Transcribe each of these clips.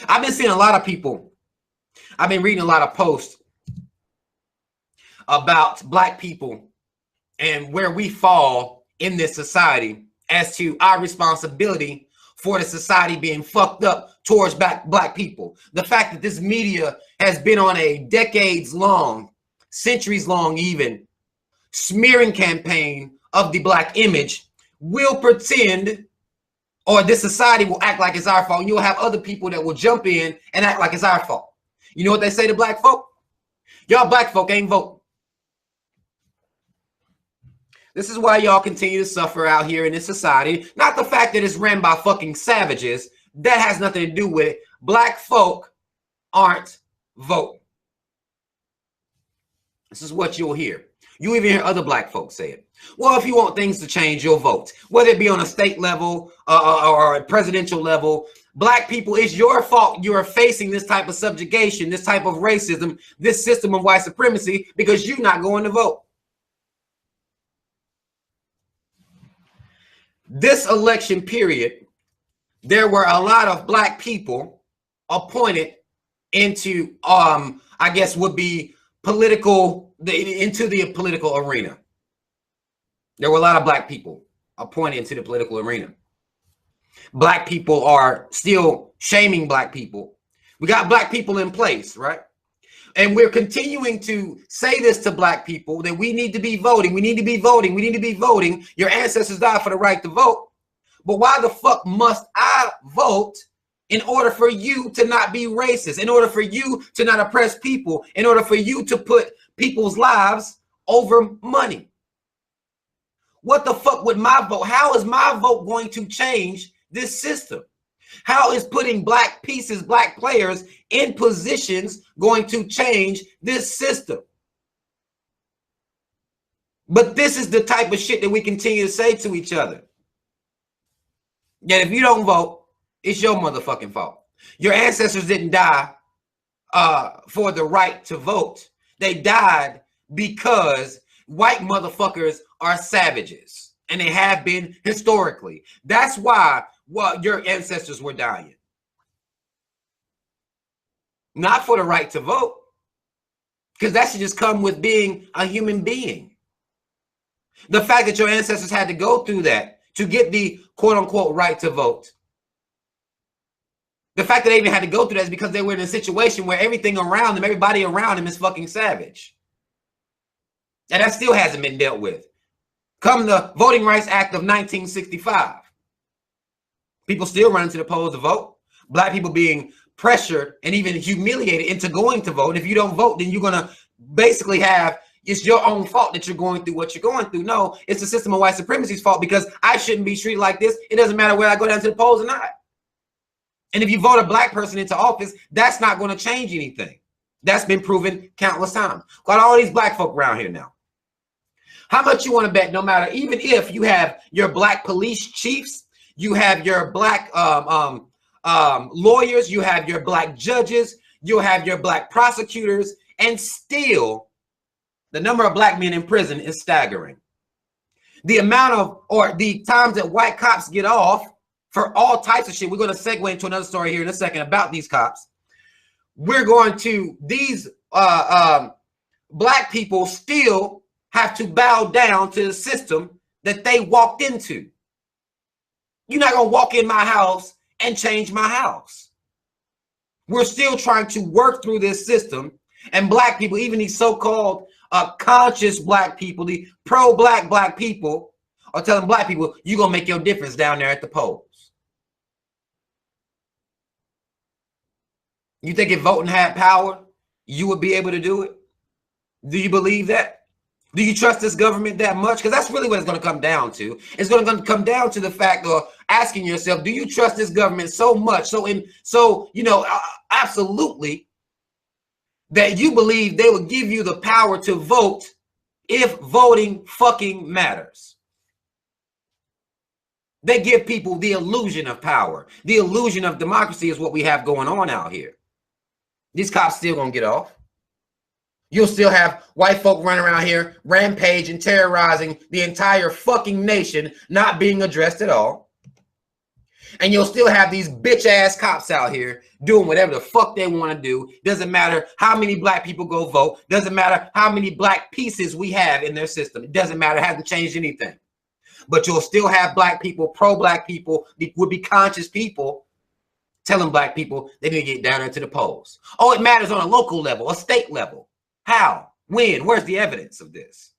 I've been seeing a lot of people. I've been reading a lot of posts about black people and where we fall in this society as to our responsibility for the society being fucked up towards black people. The fact that this media has been on a decades long, centuries long even, smearing campaign of the black image will pretend, or this society will act like it's our fault. And you'll have other people that will jump in and act like it's our fault. You know what they say to black folk? Y'all black folk ain't voting. This is why y'all continue to suffer out here in this society. Not the fact that it's ran by fucking savages. That has nothing to do with it. Black folk aren't voting. This is what you'll hear. You even hear other black folks say it. Well, if you want things to change, you'll vote. Whether it be on a state level or a presidential level, black people, it's your fault you are facing this type of subjugation, this type of racism, this system of white supremacy, because you're not going to vote. This election period, there were a lot of black people appointed into, I guess would be into the political arena. There were a lot of black people appointed into the political arena. Black people are still shaming black people. We got black people in place, right? And we're continuing to say this to black people that we need to be voting. We need to be voting. We need to be voting. Your ancestors died for the right to vote. But why the fuck must I vote in order for you to not be racist, in order for you to not oppress people, in order for you to put people's lives over money? What the fuck would my vote? How is my vote going to change this system? How is putting black pieces, black players in positions going to change this system? But this is the type of shit that we continue to say to each other. That if you don't vote, it's your motherfucking fault. Your ancestors didn't die for the right to vote. They died because white motherfuckers are savages, and they have been historically. That's why your ancestors were dying. Not for the right to vote, because that should just come with being a human being. The fact that your ancestors had to go through that to get the quote-unquote right to vote. The fact that they even had to go through that is because they were in a situation where everything around them, everybody around them is fucking savage. And that still hasn't been dealt with. Come the Voting Rights Act of 1965. People still running to the polls to vote. Black people being pressured and even humiliated into going to vote. And if you don't vote, then you're going to basically have, it's your own fault that you're going through what you're going through. No, it's the system of white supremacy's fault because I shouldn't be treated like this. It doesn't matter whether I go down to the polls or not. And if you vote a black person into office, that's not going to change anything. That's been proven countless times. Got all these black folk around here now. How much you want to bet, no matter, even if you have your black police chiefs, you have your black lawyers, you have your black judges, you'll have your black prosecutors, and still the number of black men in prison is staggering. The amount of, or the times that white cops get off for all types of shit. We're going to segue into another story here in a second about these cops. We're going to, these black people still have to bow down to the system that they walked into. You're not going to walk in my house and change my house. We're still trying to work through this system. And black people, even these so-called conscious black people, the pro-black black people, are telling black people, you're going to make your difference down there at the polls. You think if voting had power, you would be able to do it? Do you believe that? Do you trust this government that much? Because that's really what it's going to come down to. It's going to come down to the fact of asking yourself, do you trust this government so much, absolutely, that you believe they will give you the power to vote if voting fucking matters? They give people the illusion of power. The illusion of democracy is what we have going on out here. These cops still gonna get off. You'll still have white folk running around here rampaging, terrorizing the entire fucking nation, not being addressed at all. And you'll still have these bitch ass cops out here doing whatever the fuck they want to do. Doesn't matter how many black people go vote. Doesn't matter how many black pieces we have in their system. It doesn't matter. It hasn't changed anything. But you'll still have black people, pro-black people, would be conscious people telling black people they need to get down into the polls. Oh, it matters on a local level, a state level. How? When? Where's the evidence of this?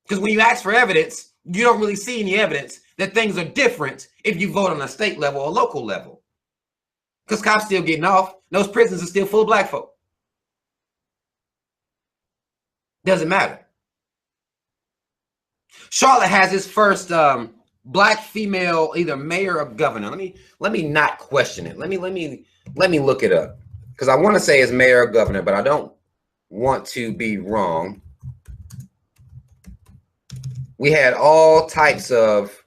Because when you ask for evidence, you don't really see any evidence that things are different if you vote on a state level or local level. Because cops still getting off. Those prisons are still full of black folk. Doesn't matter. Charlotte has its first black female either mayor or governor. Let me not question it. Let me look it up, because I want to say it's mayor or governor, but I don't want to be wrong. We had all types of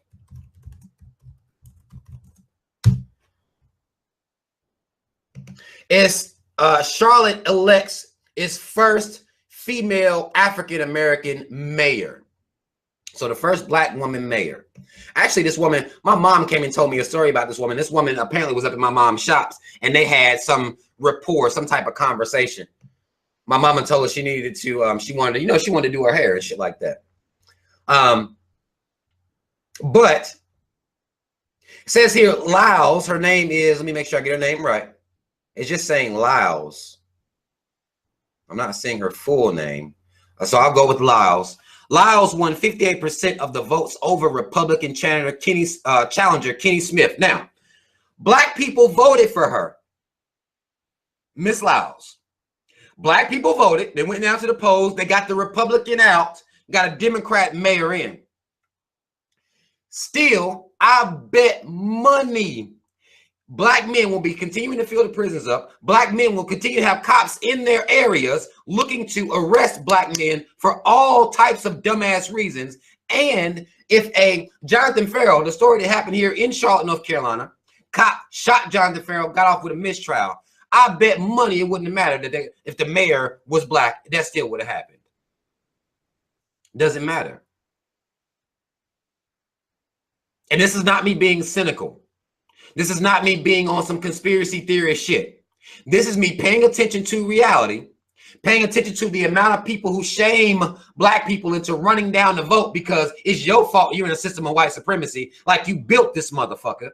Charlotte elects its first female African American mayor. So the first black woman mayor. Actually, this woman, my mom came and told me a story about this woman. This woman apparently was up at my mom's shops, and they had some rapport, some type of conversation. My mama told her she needed to, she wanted to do her hair and shit like that. But it says here, Lyles, her name is, let me make sure I get her name right. It's just saying Lyles. I'm not saying her full name. So I'll go with Lyles. Lyles won 58% of the votes over Republican challenger Kenny Smith. Now, black people voted for her, Miss Lyles. Black people voted. They went down to the polls. They got the Republican out, got a Democrat mayor in. Still, I bet money black men will be continuing to fill the prisons up. Black men will continue to have cops in their areas looking to arrest black men for all types of dumbass reasons. And if a Jonathan Farrell, the story that happened here in Charlotte, North Carolina, cop shot Jonathan Farrell, got off with a mistrial. I bet money it wouldn't have mattered that if the mayor was black, that still would have happened. Doesn't matter. And this is not me being cynical. This is not me being on some conspiracy theorist shit. This is me paying attention to reality, paying attention to the amount of people who shame black people into running down the vote because it's your fault you're in a system of white supremacy, like you built this motherfucker.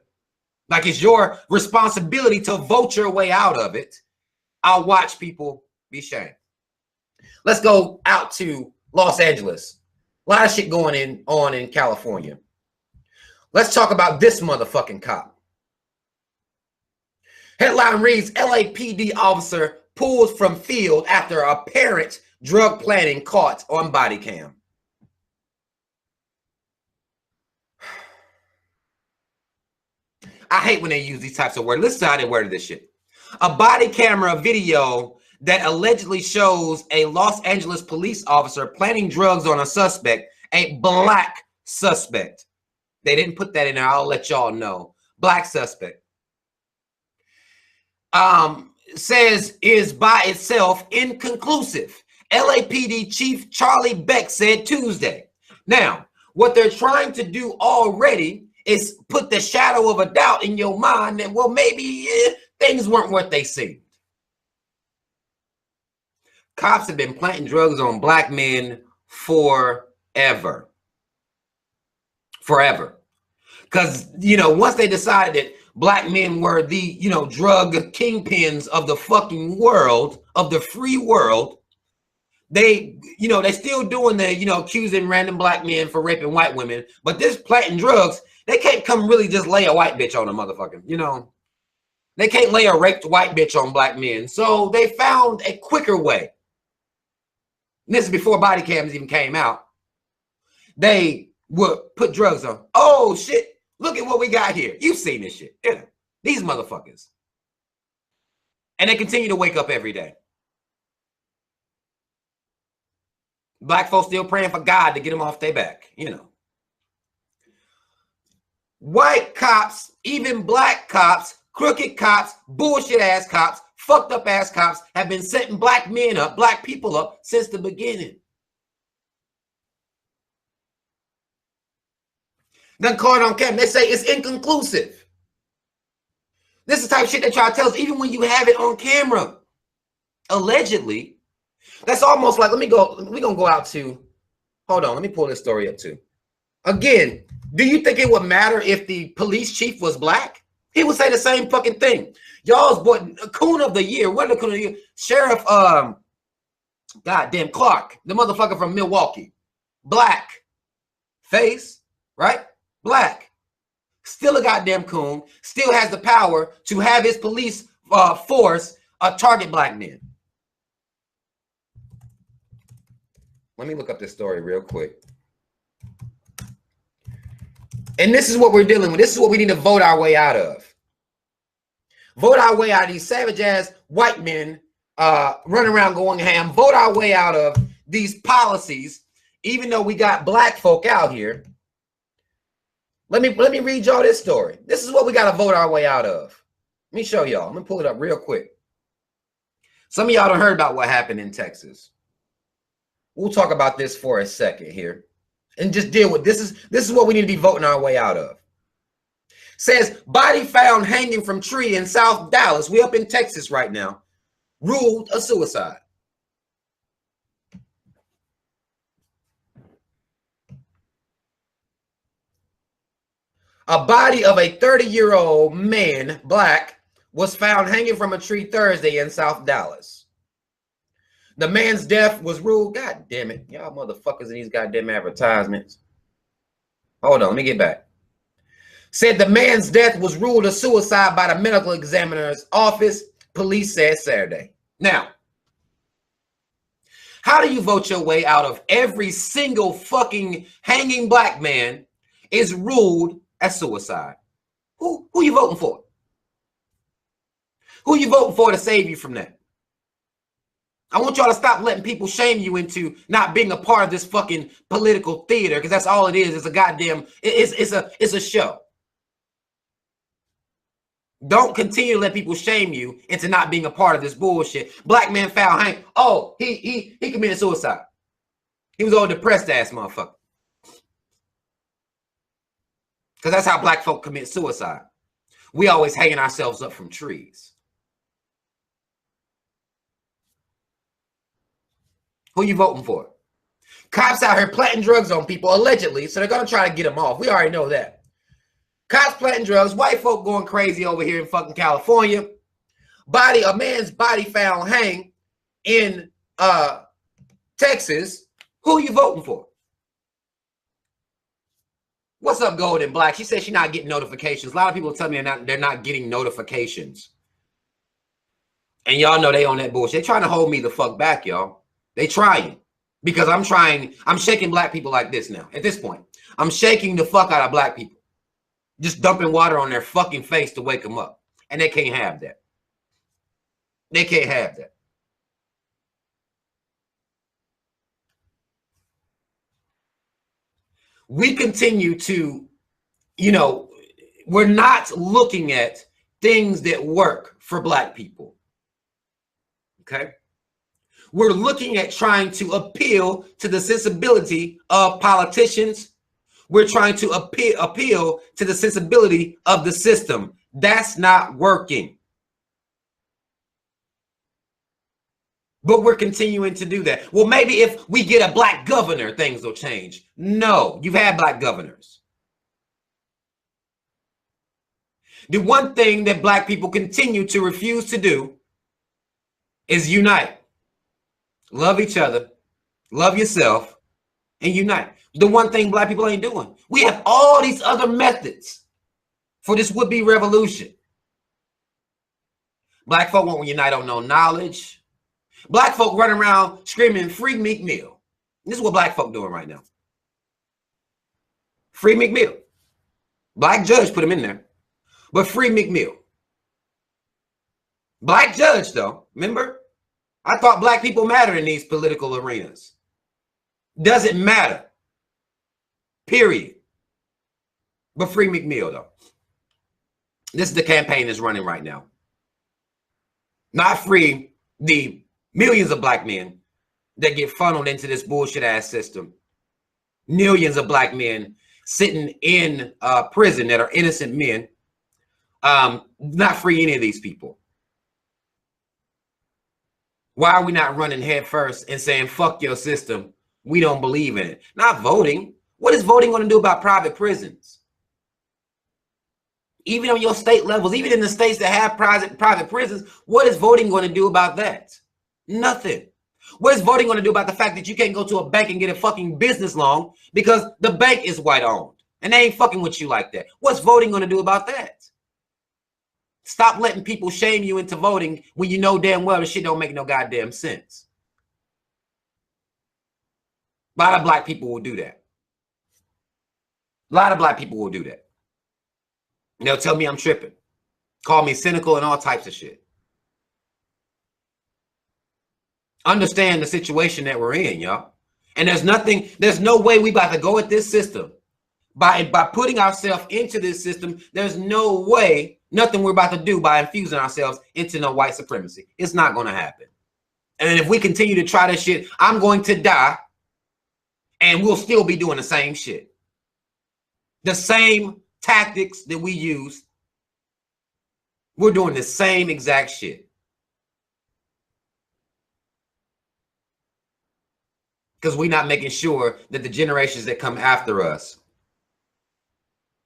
Like it's your responsibility to vote your way out of it. I'll watch people be shamed. Let's go out to Los Angeles. A lot of shit going on in California. Let's talk about this motherfucking cop. Headline reads, LAPD officer pulls from field after apparent drug planning caught on body cam. I hate when they use these types of words. Listen to how they worded this shit. A body camera video that allegedly shows a Los Angeles police officer planting drugs on a suspect, a black suspect. They didn't put that in there. I'll let y'all know. Black suspect. Says is by itself inconclusive. LAPD Chief Charlie Beck said Tuesday. Now, what they're trying to do already is put the shadow of a doubt in your mind that, well, maybe things weren't what they seemed. Cops have been planting drugs on black men forever. Forever. Because, once they decided that black men were the, drug kingpins of the fucking world, of the free world, they still doing the, accusing random black men for raping white women. But this planting drugs, they can't come really just lay a white bitch on a motherfucker, They can't lay a raped white bitch on black men. So they found a quicker way. And this is before body cams even came out. They would put drugs on. Oh, shit. Look at what we got here. You've seen this shit. These motherfuckers. And they continue to wake up every day. Black folks still praying for God to get them off their back, White cops, even black cops, crooked cops, bullshit ass cops, fucked up ass cops have been setting black men up, black people up since the beginning. Done caught on camera. They say it's inconclusive. This is the type of shit they try to tell us, even when you have it on camera. Allegedly. That's almost like, we're gonna go out to, hold on, let me pull this story up too. Again, do you think it would matter if the police chief was black? He would say the same fucking thing. Y'all's boy, coon of the year, what the coon of the year? Sheriff, goddamn Clark, the motherfucker from Milwaukee. Black. Face, right? Black. Still a goddamn coon. Still has the power to have his police force target black men. Let me look up this story real quick. And this is what we're dealing with. This is what we need to vote our way out of. Vote our way out of these savage ass white men running around going ham. Vote our way out of these policies, even though we got black folk out here. Let me read y'all this story. This is what we got to vote our way out of. Let me show y'all. I'm gonna pull it up real quick. Some of y'all done heard about what happened in Texas. We'll talk about this for a second here and just deal with this. This is what we need to be voting our way out of. Says body found hanging from tree in South Dallas. We up in Texas right now. Ruled a suicide. A body of a 30-year-old man, black, was found hanging from a tree Thursday in South Dallas. The man's death was ruled. God damn it. Y'all motherfuckers in these goddamn advertisements. Hold on, let me get back. Said the man's death was ruled a suicide by the medical examiner's office, police said Saturday. Now, how do you vote your way out of every single fucking hanging black man is ruled as suicide? Who you voting for? Who you voting for to save you from that? I want y'all to stop letting people shame you into not being a part of this fucking political theater, because that's all it is. It's a goddamn, it's a show. Don't continue to let people shame you into not being a part of this bullshit. Black man found hanging. Oh, he committed suicide. He was all depressed ass motherfucker. Because that's how black folk commit suicide. We always hanging ourselves up from trees. Who you voting for? Cops out here planting drugs on people, allegedly, so they're going to try to get them off. We already know that. Cops planting drugs, white folk going crazy over here in fucking California. A man's body found hanging in Texas. Who you voting for? What's up, Golden Black? She said she's not getting notifications. A lot of people tell me they're not getting notifications. And y'all know they on that bullshit. They're trying to hold me the fuck back, y'all. They trying, because I'm shaking black people like this now. At this point, I'm shaking the fuck out of black people. Just dumping water on their fucking face to wake them up. And they can't have that. They can't have that. We continue to, we're not looking at things that work for black people. Okay? We're looking at trying to appeal to the sensibility of politicians. We're trying to appeal to the sensibility of the system. That's not working. But we're continuing to do that. Well, maybe if we get a black governor, things will change. No, you've had black governors. The one thing that black people continue to refuse to do is unite. Love each other, love yourself, and unite. The one thing black people ain't doing. We have all these other methods for this would-be revolution. Black folk won't unite on no knowledge. Black folk running around screaming, free Meek Mill. This is what black folk doing right now. Free Meek Mill. Black judge put him in there. But free Meek Mill. Black judge, though. Remember? I thought black people matter in these political arenas. Doesn't matter. Period. But free Meek Mill, though. This is the campaign that's running right now. Not free the millions of black men that get funneled into this bullshit ass system. Millions of black men sitting in prison that are innocent men, not free any of these people. Why are we not running head first and saying, fuck your system? We don't believe in it. Not voting. What is voting going to do about private prisons? Even on your state levels, even in the states that have private prisons, what is voting going to do about that? Nothing. What is voting going to do about the fact that you can't go to a bank and get a fucking business loan because the bank is white owned and they ain't fucking with you like that? What's voting going to do about that? Stop letting people shame you into voting when you know damn well the shit don't make no goddamn sense. A lot of black people will do that. A lot of black people will do that. And they'll tell me I'm tripping. Call me cynical and all types of shit. Understand the situation that we're in, y'all. And there's no way we about to go at this system. By putting ourselves into this system, there's no way, nothing we're about to do by infusing ourselves into no white supremacy. It's not going to happen. And if we continue to try this shit, I'm going to die and we'll still be doing the same shit. The same tactics that we use, we're doing the same exact shit. Because we're not making sure that the generations that come after us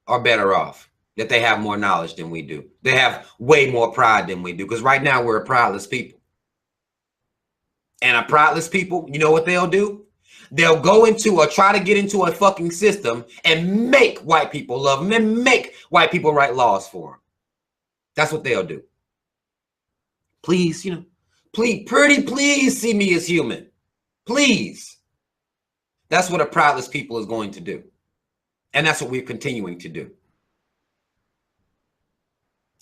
are better off, that they have more knowledge than we do. They have way more pride than we do. Because right now we're a prideless people. And a prideless people, you know what they'll do? They'll go into or try to get into a fucking system and make white people love them and make white people write laws for them. That's what they'll do. Please, please see me as human. Please. That's what a prideless people is going to do. And that's what we're continuing to do.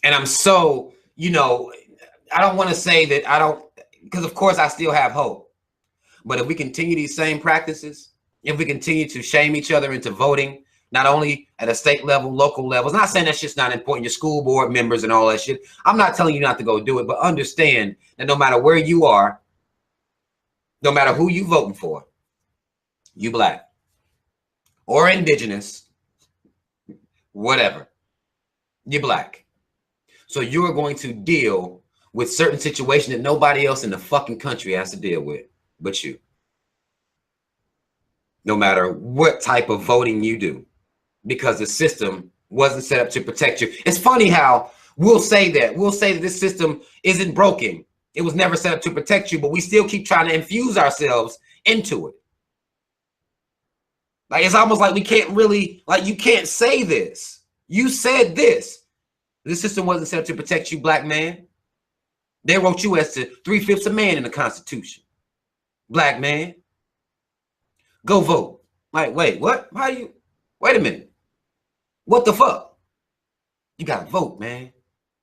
And I'm so, I don't want to say that because of course I still have hope. But if we continue these same practices, if we continue to shame each other into voting, not only at a state level, local levels, not saying that's just not important, your school board members and all that shit. I'm not telling you not to go do it, but understand that no matter where you are, no matter who you voting for, you black or indigenous, whatever, you're black. So you're going to deal with certain situations that nobody else in the fucking country has to deal with but you. No matter what type of voting you do, because the system wasn't set up to protect you. It's funny how we'll say that this system isn't broken. It was never set up to protect you, but we still keep trying to infuse ourselves into it. Like, it's almost like we can't really, like, you can't say this. You said this. This system wasn't set up to protect you, black man. They wrote you as to 3/5 a man in the Constitution. Black man. Go vote. Like, wait, what? How do you? Wait a minute. What the fuck? You gotta vote, man.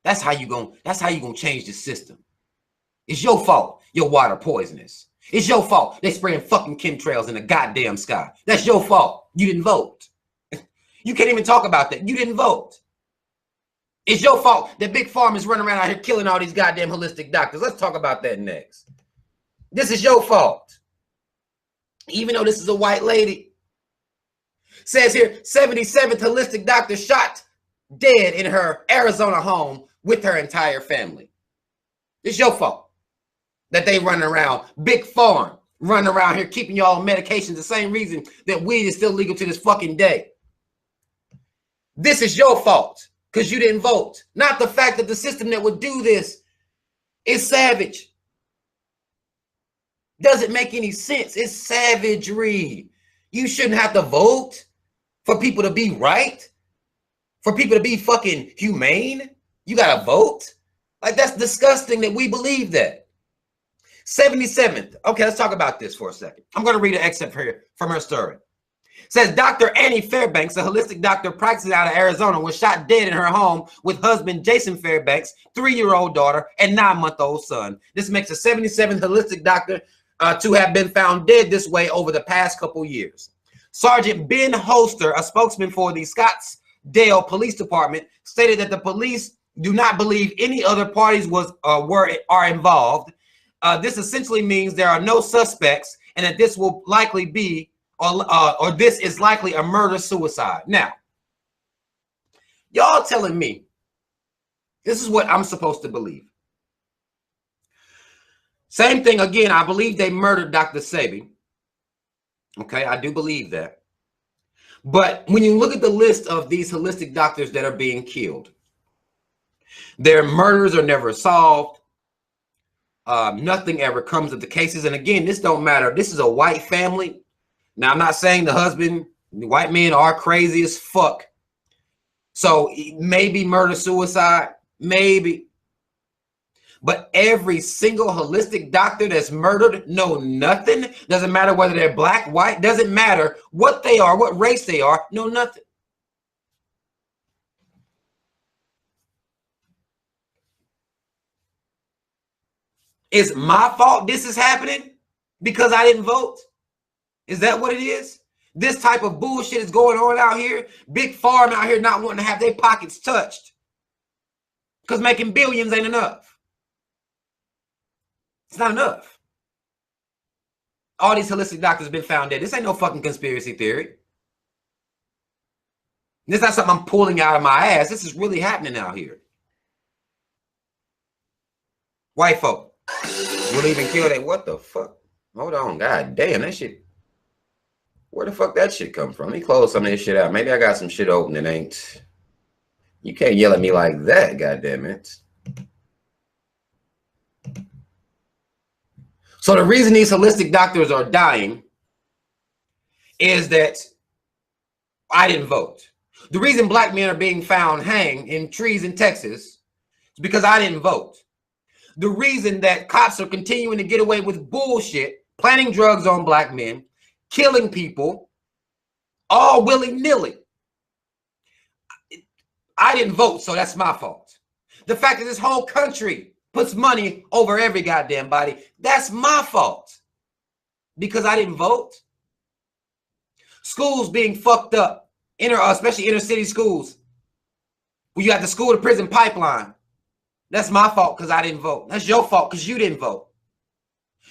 That's how you gonna change the system. It's your fault your water poisonous. It's your fault they spraying fucking chemtrails in the goddamn sky. That's your fault. You didn't vote. You can't even talk about that. You didn't vote. It's your fault that big pharma is running around out here killing all these goddamn holistic doctors. Let's talk about that next. This is your fault. Even though this is a white lady. Says here, 77th holistic doctor shot dead in her Arizona home with her entire family. It's your fault that they running around, big farm, running around here keeping y'all on medications, the same reason that weed is still legal to this fucking day. This is your fault because you didn't vote. Not the fact that the system that would do this is savage. Doesn't make any sense. It's savagery. You shouldn't have to vote for people to be right, for people to be fucking humane. You gotta vote. Like, that's disgusting that we believe that. 77th. Okay, let's talk about this for a second. I'm going to read an excerpt here from her story. It says Dr. Annie Fairbanks, a holistic doctor practicing out of Arizona, was shot dead in her home with husband Jason Fairbanks, 3-year-old daughter, and 9-month-old son. This makes the 77th holistic doctor to have been found dead this way over the past couple years. Sergeant Ben Holster, a spokesman for the Scottsdale Police Department, stated that the police do not believe any other parties are involved. This essentially means there are no suspects and that this will likely be or this is likely a murder-suicide. Now, y'all telling me this is what I'm supposed to believe. Same thing again. I believe they murdered Dr. Sebi. Okay, I do believe that. But when you look at the list of these holistic doctors that are being killed, their murders are never solved. Nothing ever comes of the cases. And again, this don't matter. This is a white family. Now, I'm not saying the husband, the white men are crazy as fuck. So maybe murder, suicide, maybe. But every single holistic doctor that's murdered, know nothing. Doesn't matter whether they're black, white, doesn't matter what they are, what race they are, know nothing. Is my fault this is happening because I didn't vote? Is that what it is? This type of bullshit is going on out here. Big Pharma out here not wanting to have their pockets touched because making billions ain't enough. It's not enough. All these holistic doctors have been found dead. This ain't no fucking conspiracy theory. This is not something I'm pulling out of my ass. This is really happening out here. White folk will even kill that. What the fuck? Hold on. God damn, that shit. Where the fuck that shit come from? Let me close some of this shit out. Maybe I got some shit open that ain't. You can't yell at me like that, goddamn it. So the reason these holistic doctors are dying is that I didn't vote. The reason black men are being found hanged in trees in Texas is because I didn't vote. The reason that cops are continuing to get away with bullshit, planting drugs on black men, killing people, all willy-nilly. I didn't vote, so that's my fault. The fact that this whole country puts money over every goddamn body, that's my fault. Because I didn't vote. Schools being fucked up, especially inner city schools, where you have the school to prison pipeline. That's my fault because I didn't vote. That's your fault because you didn't vote.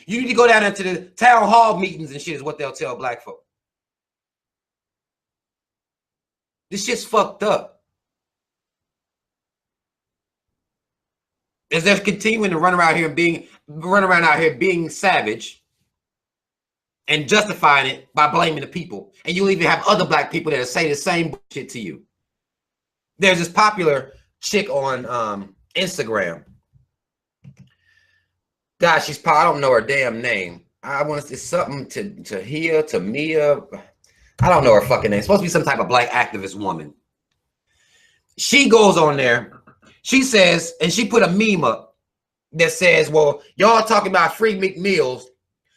You need to go down into the town hall meetings and shit is what they'll tell black folk. This shit's fucked up. As they're continuing to run around out here being savage and justifying it by blaming the people. And you'll even have other black people that say the same shit to you. There's this popular chick on Instagram. Gosh, I don't know her damn name. I want to say something to Mia. I don't know her fucking name. It's supposed to be some type of black activist woman. She goes on there. She says, and she put a meme up that says, well, y'all talking about free McMeals,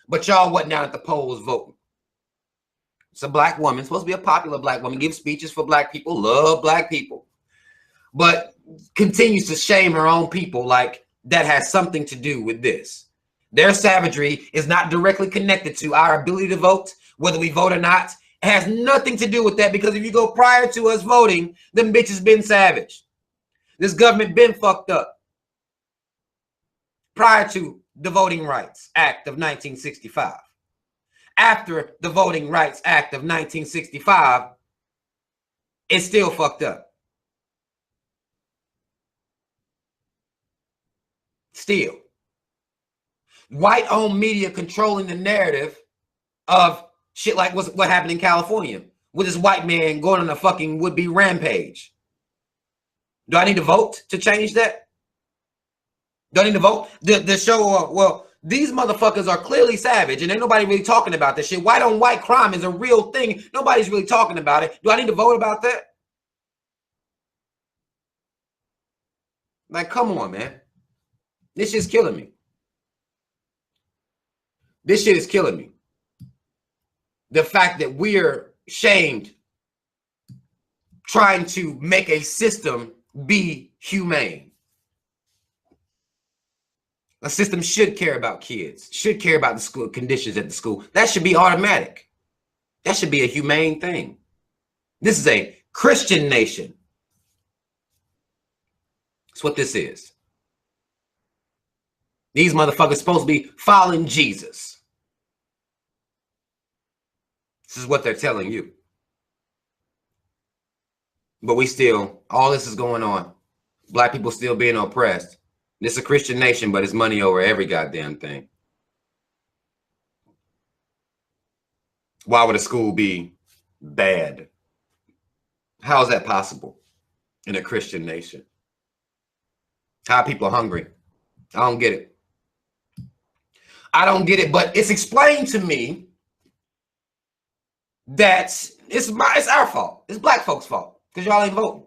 but y'all wasn't down at the polls voting. It's a black woman, supposed to be a popular black woman, gives speeches for black people, love black people, but continues to shame her own people like that has something to do with this. Their savagery is not directly connected to our ability to vote, whether we vote or not. It has nothing to do with that because if you go prior to us voting, them bitches been savage. This government been fucked up. Prior to the Voting Rights Act of 1965. After the Voting Rights Act of 1965, it's still fucked up. Still. White-owned media controlling the narrative of shit like what happened in California with this white man going on a fucking would-be rampage. Do I need to vote to change that? Do I need to vote? The show, well, these motherfuckers are clearly savage and ain't nobody really talking about this shit. White on white crime is a real thing. Nobody's really talking about it. Do I need to vote about that? Like, come on, man. This shit's killing me. This shit is killing me. The fact that we're shamed trying to make a system be humane. A system should care about kids, should care about the school conditions at the school. That should be automatic. That should be a humane thing. This is a Christian nation. That's what this is. These motherfuckers supposed to be following Jesus. This is what they're telling you. But we still, all this is going on. Black people still being oppressed. This is a Christian nation, but it's money over every goddamn thing. Why would a school be bad? How is that possible in a Christian nation? How are people hungry? I don't get it. I don't get it, but it's explained to me that it's our fault. It's black folks' fault because y'all ain't voting.